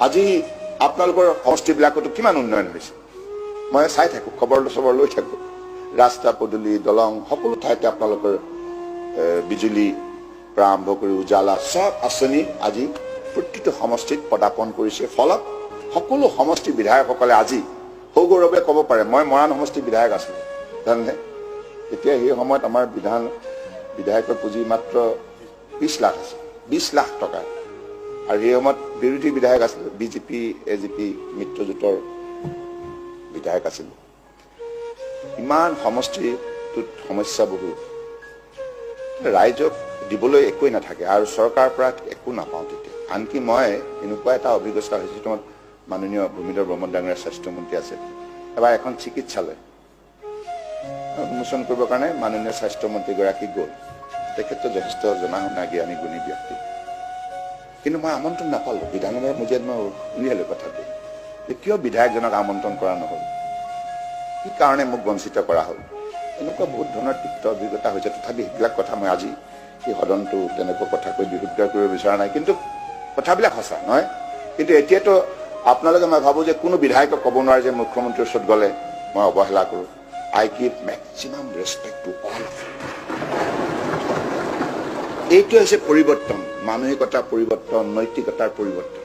আজি আপোনালোকৰ সমষ্টিবিলাকতো কিমান উন্নয়ন হৈছে মই চাই থাকো খবৰ লৈ থাকো ৰাস্তা পদূলি দলং সকলো ঠাইতে আপোনালোকৰ বিজুলী পৰা আৰম্ভ কৰি উজালা সব আঁচনি আজি প্ৰতিটো সমষ্টিত পদাৰ্পণ কৰিছে ফলত সকলো সমষ্টি বিধায়কসকলে আজি সৌগৌৰৱে ক'ব পাৰে মই মৰাণ সমষ্টি বিধায়ক আছিলো জানে এতিয়া সেই সময়ত আমাৰ বিধায়কৰ পুঁজি মাত্ৰ 20 লাখ আছে 20 লাখ টকা আৰু সেই সময়ত বিৰোধী বিধায়ক আছিল বিজেপি এজিপি মিত্ৰজোঁটৰ বিধায়ক আছিল ইমান সমষ্টিটোত সমস্যা বহু ৰাইজক দিবলৈ একোই নাথাকে আৰু চৰকাৰৰ পৰা একো নাপাওঁ তেতিয়া আনকি মই এনেকুৱা এটা অভিজ্ঞতা হৈছে তোমাৰ মাননীয় ভূমিধৰ বৰ্মন ডাঙৰীয়া স্বাস্থ্যমন্ত্ৰী আছে এবাৰ এখন চিকিৎসালয় উন্মোচন কৰিবৰ কাৰণে মাননীয় স্বাস্থ্যমন্ত্ৰীগৰাকী গ'ল তেখেতটো যথেষ্ট জনা শুনা জ্ঞানী গুণী ব্যক্তি কিন্তু মই আমন্ত্ৰণ নাপালোঁ বিধানসভাৰ মজিয়াত মই উলিয়ালোঁ কথাটো কিয় বিধায়কজনক আমন্ত্ৰণ কৰা নহ'ল কি কাৰণে মোক বঞ্চিত কৰা হ'ল এনেকুৱা বহুত ধৰণৰ তিক্ত অভিজ্ঞতা হৈছে তথাপি সেইবিলাক কথা মই আজি এই সদনটো তেনেকুৱা কথা কৈ বিশুদ্ধ কৰিব বিচৰা নাই কিন্তু কথাবিলাক সঁচা নহয় কিন্তু এতিয়াতো আপোনালোকে মই ভাবোঁ যে কোনো বিধায়কক ক'ব নোৱাৰে যে মুখ্যমন্ত্ৰীৰ ওচৰত গ'লে মই অৱহেলা কৰোঁ I give maximum respect to all of you. এইটো হৈছে পৰিৱৰ্তন মানসিকতাৰ পৰিৱৰ্তন নৈতিকতাৰ পৰিৱৰ্তন